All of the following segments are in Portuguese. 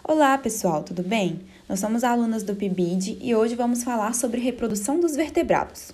Olá, pessoal, tudo bem? Nós somos alunas do PIBID e hoje vamos falar sobre reprodução dos vertebrados.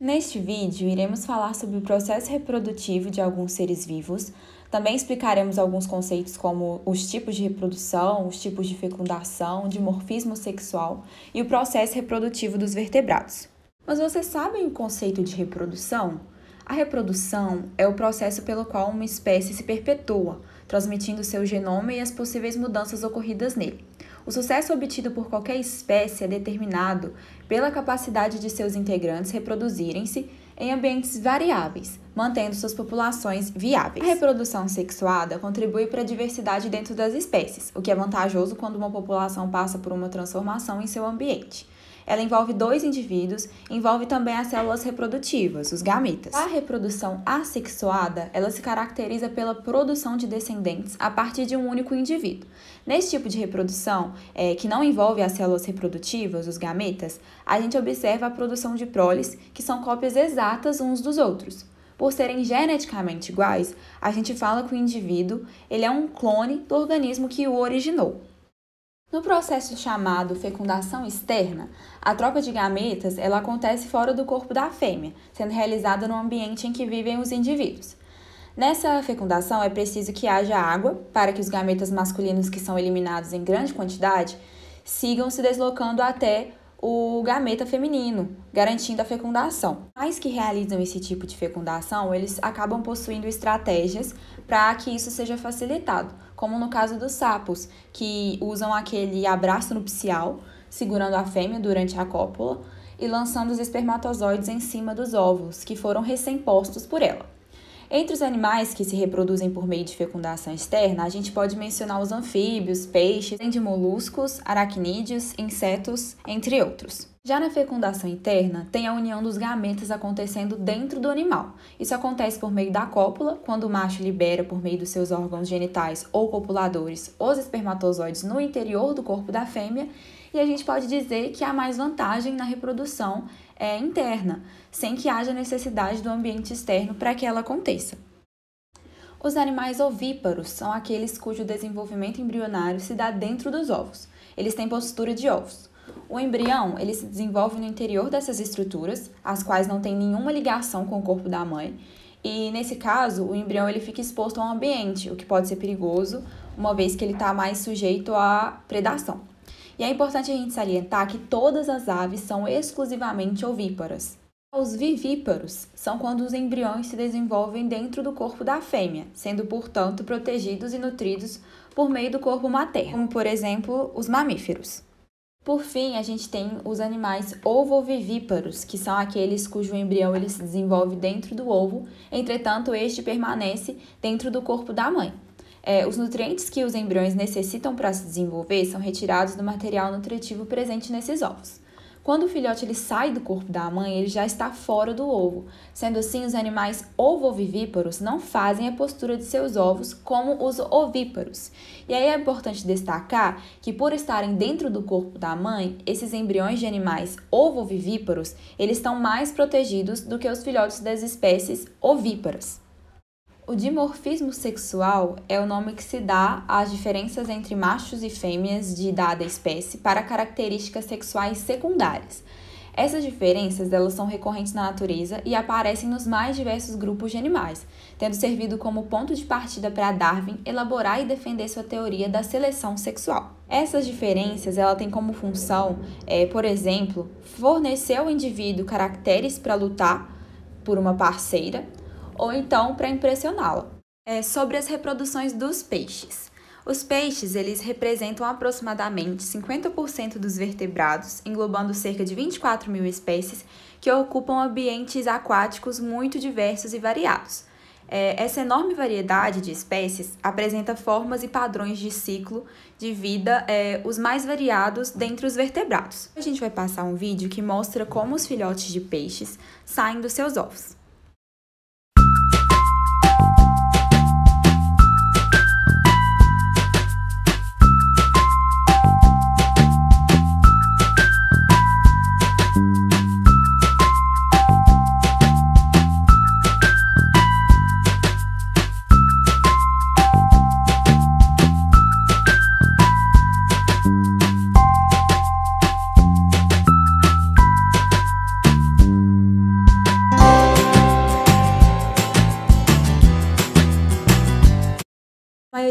Neste vídeo, iremos falar sobre o processo reprodutivo de alguns seres vivos. Também explicaremos alguns conceitos como os tipos de reprodução, os tipos de fecundação, dimorfismo sexual e o processo reprodutivo dos vertebrados. Mas vocês sabem o conceito de reprodução? A reprodução é o processo pelo qual uma espécie se perpetua, transmitindo seu genoma e as possíveis mudanças ocorridas nele. O sucesso obtido por qualquer espécie é determinado pela capacidade de seus integrantes reproduzirem-se em ambientes variáveis, mantendo suas populações viáveis. A reprodução sexuada contribui para a diversidade dentro das espécies, o que é vantajoso quando uma população passa por uma transformação em seu ambiente. Ela envolve dois indivíduos, envolve também as células reprodutivas, os gametas. A reprodução assexuada, ela se caracteriza pela produção de descendentes a partir de um único indivíduo. Nesse tipo de reprodução, que não envolve as células reprodutivas, os gametas, a gente observa a produção de proles, que são cópias exatas uns dos outros. Por serem geneticamente iguais, a gente fala que o indivíduo ele é um clone do organismo que o originou. No processo chamado fecundação externa, a troca de gametas ela acontece fora do corpo da fêmea, sendo realizada no ambiente em que vivem os indivíduos. Nessa fecundação é preciso que haja água para que os gametas masculinos que são eliminados em grande quantidade sigam se deslocando até o gameta feminino, garantindo a fecundação. Os que realizam esse tipo de fecundação, eles acabam possuindo estratégias para que isso seja facilitado, como no caso dos sapos, que usam aquele abraço nupcial, segurando a fêmea durante a cópula e lançando os espermatozoides em cima dos óvulos, que foram recém-postos por ela. Entre os animais que se reproduzem por meio de fecundação externa, a gente pode mencionar os anfíbios, peixes, além de moluscos, aracnídeos, insetos, entre outros. Já na fecundação interna, tem a união dos gametas acontecendo dentro do animal. Isso acontece por meio da cópula, quando o macho libera por meio dos seus órgãos genitais ou copuladores os espermatozoides no interior do corpo da fêmea, e a gente pode dizer que há mais vantagem na reprodução interna, sem que haja necessidade do ambiente externo para que ela aconteça. Os animais ovíparos são aqueles cujo desenvolvimento embrionário se dá dentro dos ovos. Eles têm postura de ovos. O embrião ele se desenvolve no interior dessas estruturas, as quais não têm nenhuma ligação com o corpo da mãe, e nesse caso o embrião ele fica exposto ao ambiente, o que pode ser perigoso, uma vez que ele está mais sujeito à predação. E é importante a gente salientar que todas as aves são exclusivamente ovíparas. Os vivíparos são quando os embriões se desenvolvem dentro do corpo da fêmea, sendo, portanto, protegidos e nutridos por meio do corpo materno, como, por exemplo, os mamíferos. Por fim, a gente tem os animais ovovivíparos, que são aqueles cujo embrião ele se desenvolve dentro do ovo, entretanto, este permanece dentro do corpo da mãe. Os nutrientes que os embriões necessitam para se desenvolver são retirados do material nutritivo presente nesses ovos. Quando o filhote ele sai do corpo da mãe, ele já está fora do ovo. Sendo assim, os animais ovovivíparos não fazem a postura de seus ovos como os ovíparos. E aí é importante destacar que por estarem dentro do corpo da mãe, esses embriões de animais ovovivíparos, eles estão mais protegidos do que os filhotes das espécies ovíparas. O dimorfismo sexual é o nome que se dá às diferenças entre machos e fêmeas de dada espécie para características sexuais secundárias. Essas diferenças elas são recorrentes na natureza e aparecem nos mais diversos grupos de animais, tendo servido como ponto de partida para Darwin elaborar e defender sua teoria da seleção sexual. Essas diferenças ela têm como função, por exemplo, fornecer ao indivíduo caracteres para lutar por uma parceira, ou então para impressioná-la. Sobre as reproduções dos peixes. Os peixes eles representam aproximadamente 50% dos vertebrados, englobando cerca de 24 mil espécies que ocupam ambientes aquáticos muito diversos e variados. Essa enorme variedade de espécies apresenta formas e padrões de ciclo de vida os mais variados dentre os vertebrados. A gente vai passar um vídeo que mostra como os filhotes de peixes saem dos seus ovos.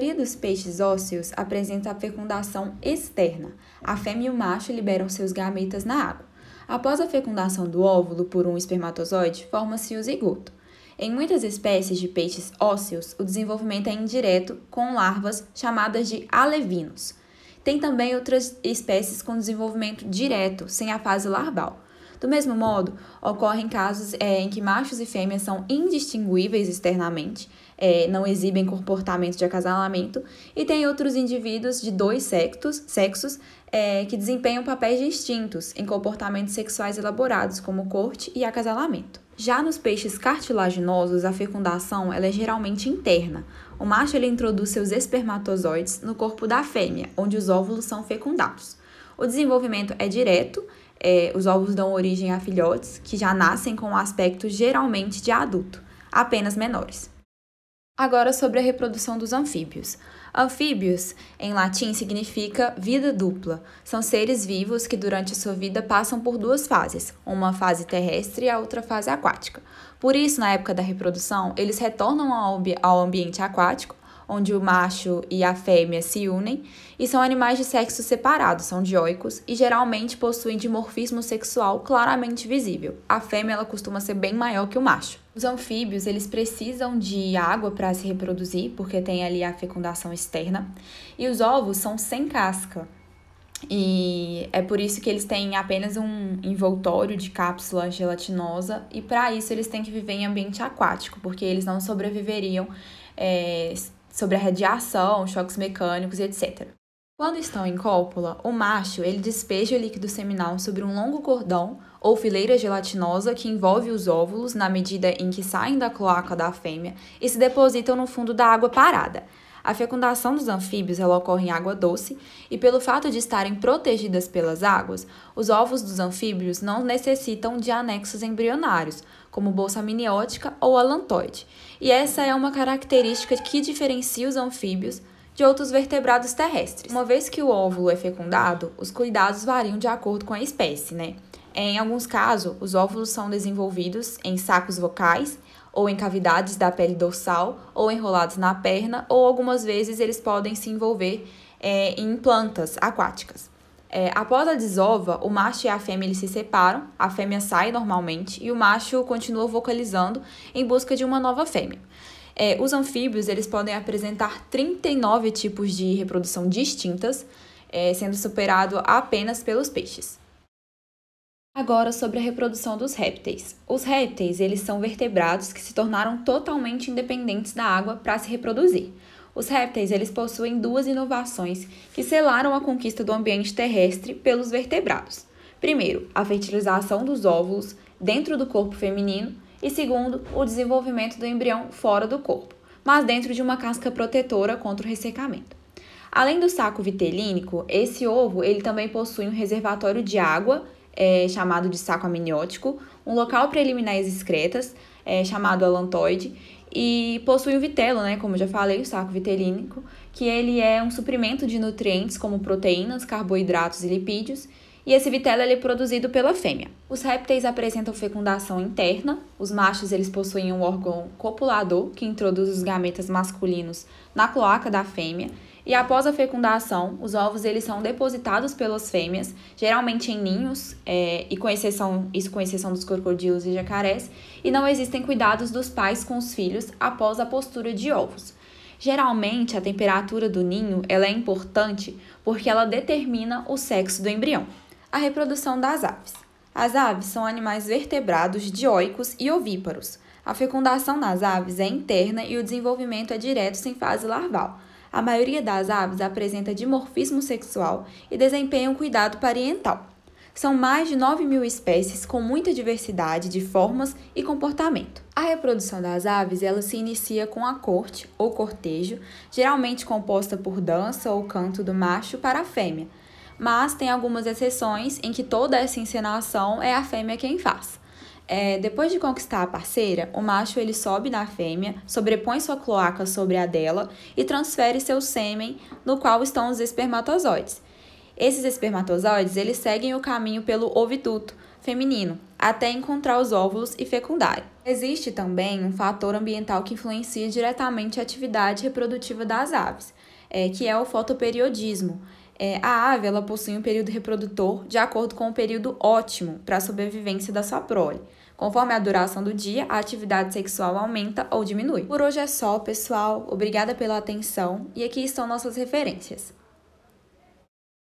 maioria dos peixes ósseos apresenta a fecundação externa. A fêmea e o macho liberam seus gametas na água. Após a fecundação do óvulo por um espermatozoide, forma-se o zigoto. Em muitas espécies de peixes ósseos, o desenvolvimento é indireto, com larvas chamadas de alevinos. Tem também outras espécies com desenvolvimento direto, sem a fase larval. Do mesmo modo, ocorrem casos em que machos e fêmeas são indistinguíveis externamente, não exibem comportamento de acasalamento, e tem outros indivíduos de dois sexos que desempenham papéis distintos em comportamentos sexuais elaborados, como corte e acasalamento. Já nos peixes cartilaginosos, a fecundação ela é geralmente interna. O macho ele introduz seus espermatozoides no corpo da fêmea, onde os óvulos são fecundados. O desenvolvimento é direto, os óvulos dão origem a filhotes, que já nascem com um aspecto geralmente de adulto, apenas menores. Agora sobre a reprodução dos anfíbios. Anfíbios, em latim, significa vida dupla. São seres vivos que durante a sua vida passam por duas fases, uma fase terrestre e a outra fase aquática. Por isso, na época da reprodução, eles retornam ao ambiente aquático, onde o macho e a fêmea se unem, e são animais de sexo separado, são dioicos e geralmente possuem dimorfismo sexual claramente visível. A fêmea ela costuma ser bem maior que o macho. Os anfíbios eles precisam de água para se reproduzir, porque tem ali a fecundação externa, e os ovos são sem casca. E é por isso que eles têm apenas um envoltório de cápsula gelatinosa, e para isso eles têm que viver em ambiente aquático, porque eles não sobreviveriam sobre a radiação, choques mecânicos e etc. Quando estão em cópula, o macho ele despeja o líquido seminal sobre um longo cordão ou fileira gelatinosa que envolve os óvulos na medida em que saem da cloaca da fêmea e se depositam no fundo da água parada. A fecundação dos anfíbios ela ocorre em água doce e, pelo fato de estarem protegidas pelas águas, os ovos dos anfíbios não necessitam de anexos embrionários, como bolsa amniótica ou alantoide. E essa é uma característica que diferencia os anfíbios de outros vertebrados terrestres. Uma vez que o óvulo é fecundado, os cuidados variam de acordo com a espécie, né? Em alguns casos, os óvulos são desenvolvidos em sacos vocais, ou em cavidades da pele dorsal, ou enrolados na perna, ou algumas vezes eles podem se envolver em plantas aquáticas. Após a desova, o macho e a fêmea eles se separam, a fêmea sai normalmente e o macho continua vocalizando em busca de uma nova fêmea. Os anfíbios eles podem apresentar 39 tipos de reprodução distintas, sendo superado apenas pelos peixes. Agora sobre a reprodução dos répteis. Os répteis eles são vertebrados que se tornaram totalmente independentes da água para se reproduzir. Os répteis eles possuem duas inovações que selaram a conquista do ambiente terrestre pelos vertebrados. Primeiro, a fertilização dos óvulos dentro do corpo feminino e segundo, o desenvolvimento do embrião fora do corpo, mas dentro de uma casca protetora contra o ressecamento. Além do saco vitelínico, esse ovo ele também possui um reservatório de água, chamado de saco amniótico, um local para eliminar as excretas, chamado alantoide, e possui o vitelo, né, como eu já falei, o saco vitelínico, que ele é um suprimento de nutrientes como proteínas, carboidratos e lipídios, e esse vitelo ele é produzido pela fêmea. Os répteis apresentam fecundação interna, os machos eles possuem um órgão copulador que introduz os gametas masculinos na cloaca da fêmea, e após a fecundação, os ovos eles são depositados pelas fêmeas, geralmente em ninhos, com exceção dos crocodilos e jacarés, e não existem cuidados dos pais com os filhos após a postura de ovos. Geralmente, a temperatura do ninho ela é importante porque ela determina o sexo do embrião. A reprodução das aves. As aves são animais vertebrados, dioicos e ovíparos. A fecundação nas aves é interna e o desenvolvimento é direto sem fase larval. A maioria das aves apresenta dimorfismo sexual e desempenha um cuidado parental. São mais de 9.000 espécies com muita diversidade de formas e comportamento. A reprodução das aves ela se inicia com a corte ou cortejo, geralmente composta por dança ou canto do macho para a fêmea, mas tem algumas exceções em que toda essa encenação é a fêmea quem faz. Depois de conquistar a parceira, o macho ele sobe na fêmea, sobrepõe sua cloaca sobre a dela e transfere seu sêmen, no qual estão os espermatozoides. Esses espermatozoides eles seguem o caminho pelo oviduto feminino, até encontrar os óvulos e fecundarem. Existe também um fator ambiental que influencia diretamente a atividade reprodutiva das aves, que é o fotoperiodismo. A ave ela possui um período reprodutor de acordo com o período ótimo para a sobrevivência da sua prole. Conforme a duração do dia, a atividade sexual aumenta ou diminui. Por hoje é só, pessoal. Obrigada pela atenção e aqui estão nossas referências.